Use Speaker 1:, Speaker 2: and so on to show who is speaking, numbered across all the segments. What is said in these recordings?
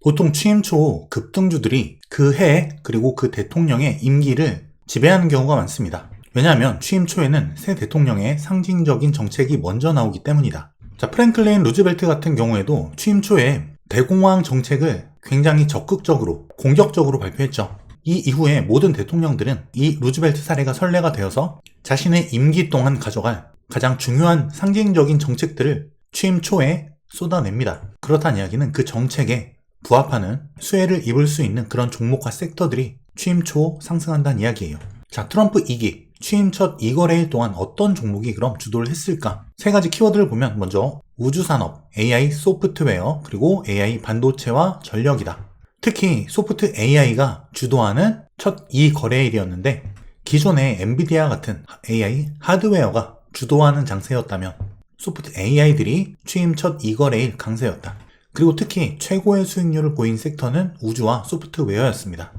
Speaker 1: 보통 취임 초 급등주들이 그 해 그리고 그 대통령의 임기를 지배하는 경우가 많습니다. 왜냐하면 취임 초에는 새 대통령의 상징적인 정책이 먼저 나오기 때문이다. 자, 프랭클린 루즈벨트 같은 경우에도 취임 초에 대공황 정책을 굉장히 적극적으로 공격적으로 발표했죠. 이 이후에 모든 대통령들은 이 루즈벨트 사례가 선례가 되어서 자신의 임기 동안 가져갈 가장 중요한 상징적인 정책들을 취임 초에 쏟아냅니다. 그렇다는 이야기는 그 정책에 부합하는 수혜를 입을 수 있는 그런 종목과 섹터들이 취임 초 상승한다는 이야기예요. 자, 트럼프 2기 취임 첫 2거래일 동안 어떤 종목이 그럼 주도를 했을까? 세 가지 키워드를 보면 먼저 우주산업, AI 소프트웨어, 그리고 AI 반도체와 전력이다. 특히 소프트 AI가 주도하는 첫 2거래일이었는데 기존의 엔비디아 같은 AI 하드웨어가 주도하는 장세였다면 소프트 AI들이 취임 첫 2거래일 강세였다. 그리고 특히 최고의 수익률을 보인 섹터는 우주와 소프트웨어였습니다.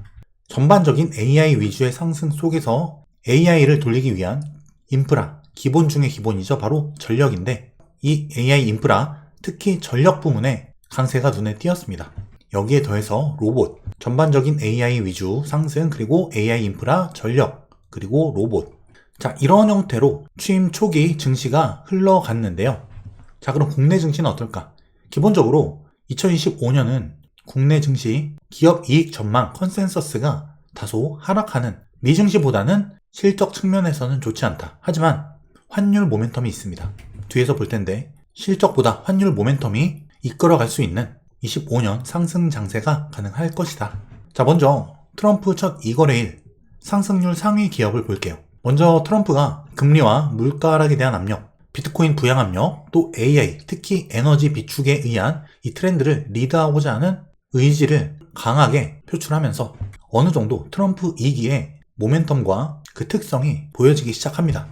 Speaker 1: 전반적인 AI 위주의 상승 속에서 AI를 돌리기 위한 인프라, 기본 중의 기본이죠. 바로 전력인데 이 AI 인프라, 특히 전력 부문에 강세가 눈에 띄었습니다. 여기에 더해서 로봇, 전반적인 AI 위주 상승, 그리고 AI 인프라, 전력, 그리고 로봇. 자, 이런 형태로 취임 초기 증시가 흘러갔는데요. 자, 그럼 국내 증시는 어떨까? 기본적으로 2025년은 국내 증시 기업 이익 전망 컨센서스가 다소 하락하는 미증시보다는 실적 측면에서는 좋지 않다. 하지만 환율 모멘텀이 있습니다. 뒤에서 볼 텐데 실적보다 환율 모멘텀이 이끌어갈 수 있는 25년 상승 장세가 가능할 것이다. 자, 먼저 트럼프 첫 2거래일 상승률 상위 기업을 볼게요. 먼저 트럼프가 금리와 물가 하락에 대한 압력, 비트코인 부양 압력, 또 AI, 특히 에너지 비축에 의한 이 트렌드를 리드하고자 하는 의지를 강하게 표출하면서 어느 정도 트럼프 2기의 모멘텀과 그 특성이 보여지기 시작합니다.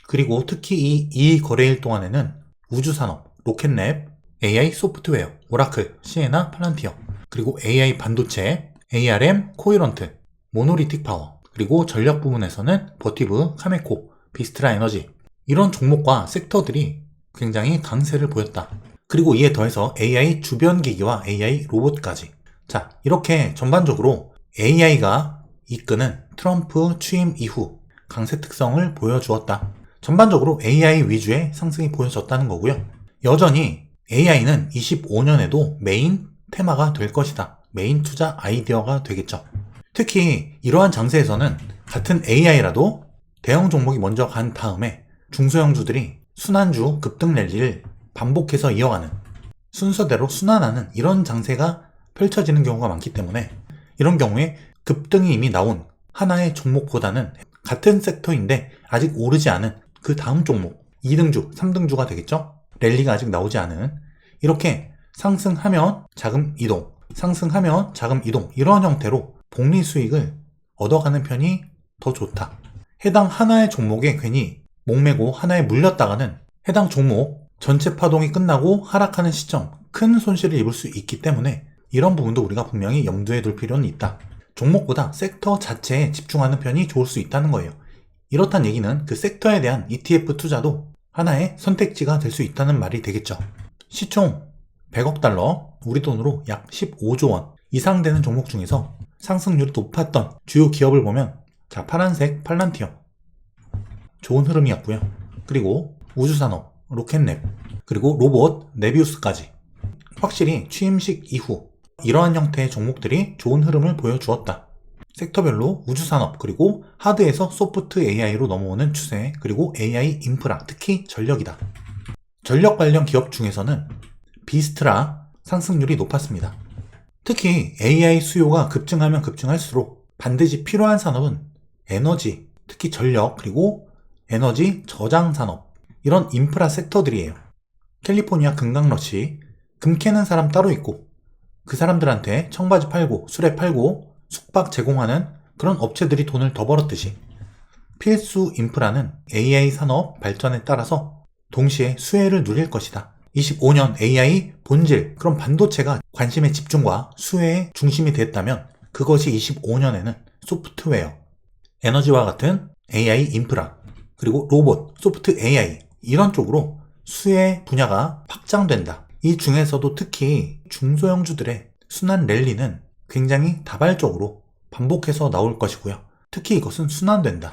Speaker 1: 그리고 특히 이 거래일 동안에는 우주산업, 로켓랩, AI 소프트웨어, 오라클, 시에나, 팔란티어, 그리고 AI 반도체, ARM, 코이런트, 모노리틱 파워, 그리고 전력 부문에서는 버티브, 카메코, 비스트라 에너지, 이런 종목과 섹터들이 굉장히 강세를 보였다. 그리고 이에 더해서 AI 주변 기기와 AI 로봇까지. 자, 이렇게 전반적으로 AI가 이끄는 트럼프 취임 이후 강세 특성을 보여주었다. 전반적으로 AI 위주의 상승이 보여졌다는 거고요. 여전히 AI는 25년에도 메인 테마가 될 것이다. 메인 투자 아이디어가 되겠죠. 특히 이러한 장세에서는 같은 AI라도 대형 종목이 먼저 간 다음에 중소형주들이 순환주 급등 랠리를 반복해서 이어가는, 순서대로 순환하는 이런 장세가 펼쳐지는 경우가 많기 때문에 이런 경우에 급등이 이미 나온 하나의 종목보다는 같은 섹터인데 아직 오르지 않은 그 다음 종목 2등주, 3등주가 되겠죠? 랠리가 아직 나오지 않은, 이렇게 상승하면 자금 이동, 상승하면 자금 이동, 이런 형태로 복리 수익을 얻어가는 편이 더 좋다. 해당 하나의 종목에 괜히 목매고 하나에 물렸다가는 해당 종목 전체 파동이 끝나고 하락하는 시점 큰 손실을 입을 수 있기 때문에 이런 부분도 우리가 분명히 염두에 둘 필요는 있다. 종목보다 섹터 자체에 집중하는 편이 좋을 수 있다는 거예요. 이렇단 얘기는 그 섹터에 대한 ETF 투자도 하나의 선택지가 될 수 있다는 말이 되겠죠. 시총 100억 달러, 우리 돈으로 약 15조 원 이상 되는 종목 중에서 상승률이 높았던 주요 기업을 보면, 자, 파란색 팔란티어 좋은 흐름이었고요. 그리고 우주산업, 로켓랩, 그리고 로봇, 네비우스까지 확실히 취임식 이후 이러한 형태의 종목들이 좋은 흐름을 보여주었다. 섹터별로 우주산업, 그리고 하드에서 소프트 AI로 넘어오는 추세, 그리고 AI 인프라, 특히 전력이다. 전력 관련 기업 중에서는 비스트라 상승률이 높았습니다. 특히 AI 수요가 급증하면 급증할수록 반드시 필요한 산업은 에너지, 특히 전력, 그리고 에너지 저장 산업, 이런 인프라 섹터들이에요. 캘리포니아 금강러시, 금 캐는 사람 따로 있고 그 사람들한테 청바지 팔고 수레 팔고 숙박 제공하는 그런 업체들이 돈을 더 벌었듯이 필수 인프라는 AI 산업 발전에 따라서 동시에 수혜를 누릴 것이다. 25년 AI 본질, 그런 반도체가 관심의 집중과 수혜의 중심이 됐다면 그것이 25년에는 소프트웨어, 에너지와 같은 AI 인프라, 그리고 로봇, 소프트 AI, 이런 쪽으로 수혜 분야가 확장된다. 이 중에서도 특히 중소형주들의 순환 랠리는 굉장히 다발적으로 반복해서 나올 것이고요. 특히 이것은 순환된다.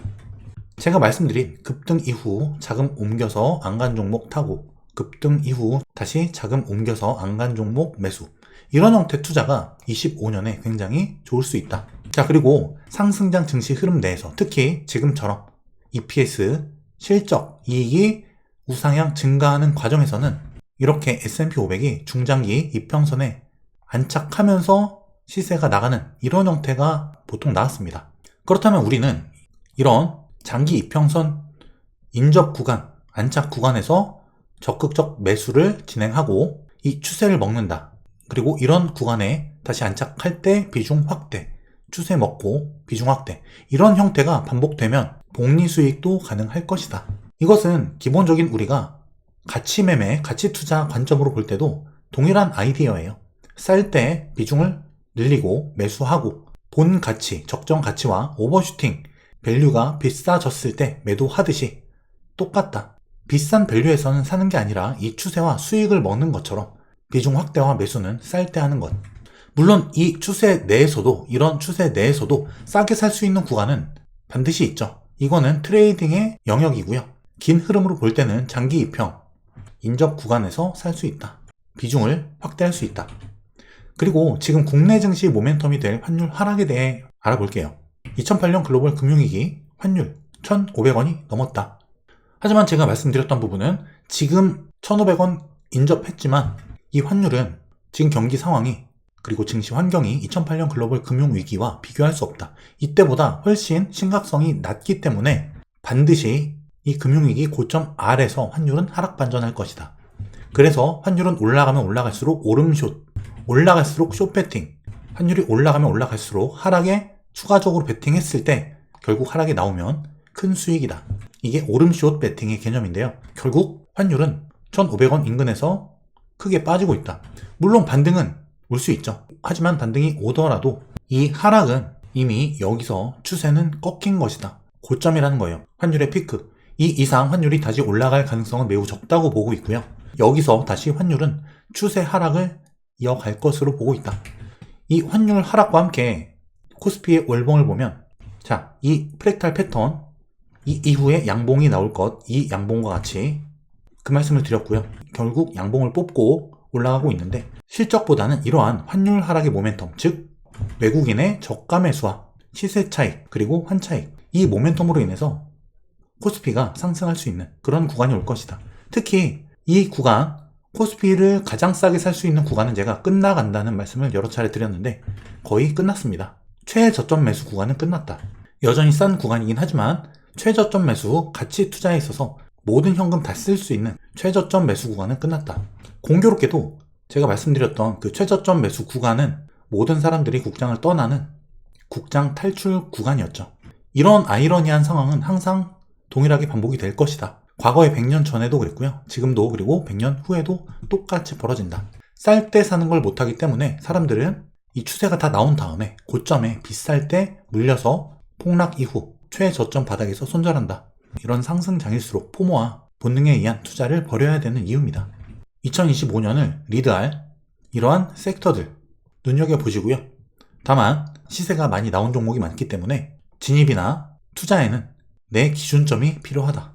Speaker 1: 제가 말씀드린 급등 이후 자금 옮겨서 안간 종목 타고, 급등 이후 다시 자금 옮겨서 안간 종목 매수, 이런 형태 투자가 25년에 굉장히 좋을 수 있다. 자, 그리고 상승장 증시 흐름 내에서 특히 지금처럼 EPS, 실적, 이익이 우상향 증가하는 과정에서는 이렇게 S&P 500이 중장기 이평선에 안착하면서 시세가 나가는 이런 형태가 보통 나왔습니다. 그렇다면 우리는 이런 장기 이평선 인접 구간, 안착 구간에서 적극적 매수를 진행하고 이 추세를 먹는다. 그리고 이런 구간에 다시 안착할 때 비중 확대, 추세 먹고 비중 확대, 이런 형태가 반복되면 복리 수익도 가능할 것이다. 이것은 기본적인 우리가 가치 매매, 가치 투자 관점으로 볼 때도 동일한 아이디어예요. 쌀 때 비중을 늘리고 매수하고, 본 가치, 적정 가치와 오버슈팅, 밸류가 비싸졌을 때 매도하듯이 똑같다. 비싼 밸류에서는 사는 게 아니라 이 추세와 수익을 먹는 것처럼 비중 확대와 매수는 쌀 때 하는 것. 물론 이 추세 내에서도, 이런 추세 내에서도 싸게 살 수 있는 구간은 반드시 있죠. 이거는 트레이딩의 영역이고요. 긴 흐름으로 볼 때는 장기 이평, 인접 구간에서 살 수 있다. 비중을 확대할 수 있다. 그리고 지금 국내 증시 모멘텀이 될 환율 하락에 대해 알아볼게요. 2008년 글로벌 금융위기 환율 1,500원이 넘었다. 하지만 제가 말씀드렸던 부분은 지금 1,500원 인접했지만 이 환율은 지금 경기 상황이, 그리고 증시 환경이 2008년 글로벌 금융위기와 비교할 수 없다. 이때보다 훨씬 심각성이 낮기 때문에 반드시 이 금융위기 고점 아래서 환율은 하락 반전할 것이다. 그래서 환율은 올라가면 올라갈수록 오름숏, 올라갈수록 숏배팅, 환율이 올라가면 올라갈수록 하락에 추가적으로 베팅했을 때 결국 하락이 나오면 큰 수익이다. 이게 오름숏 배팅의 개념인데요. 결국 환율은 1,500원 인근에서 크게 빠지고 있다. 물론 반등은 올 수 있죠. 하지만 반등이 오더라도 이 하락은 이미 여기서 추세는 꺾인 것이다. 고점이라는 거예요. 환율의 피크. 이 이상 환율이 다시 올라갈 가능성은 매우 적다고 보고 있고요. 여기서 다시 환율은 추세 하락을 이어갈 것으로 보고 있다. 이 환율 하락과 함께 코스피의 월봉을 보면, 자, 이 프랙탈 패턴, 이 이후에 양봉이 나올 것, 이 양봉과 같이 그 말씀을 드렸고요. 결국 양봉을 뽑고 올라가고 있는데, 실적보다는 이러한 환율 하락의 모멘텀, 즉 외국인의 저가 매수와 시세 차익, 그리고 환차익, 이 모멘텀으로 인해서 코스피가 상승할 수 있는 그런 구간이 올 것이다. 특히 이 구간, 코스피를 가장 싸게 살 수 있는 구간은 제가 끝나간다는 말씀을 여러 차례 드렸는데 거의 끝났습니다. 최저점 매수 구간은 끝났다. 여전히 싼 구간이긴 하지만 최저점 매수 가치 투자에 있어서 모든 현금 다 쓸 수 있는 최저점 매수 구간은 끝났다. 공교롭게도 제가 말씀드렸던 그 최저점 매수 구간은 모든 사람들이 국장을 떠나는 국장 탈출 구간이었죠. 이런 아이러니한 상황은 항상 동일하게 반복이 될 것이다. 과거에 100년 전에도 그랬고요. 지금도, 그리고 100년 후에도 똑같이 벌어진다. 쌀 때 사는 걸 못하기 때문에 사람들은 이 추세가 다 나온 다음에 고점에 비쌀 때 물려서 폭락 이후 최저점 바닥에서 손절한다. 이런 상승장일수록 포모와 본능에 의한 투자를 벌여야 되는 이유입니다. 2025년을 리드할 이러한 섹터들 눈여겨보시고요. 다만 시세가 많이 나온 종목이 많기 때문에 진입이나 투자에는 내 기준점이 필요하다.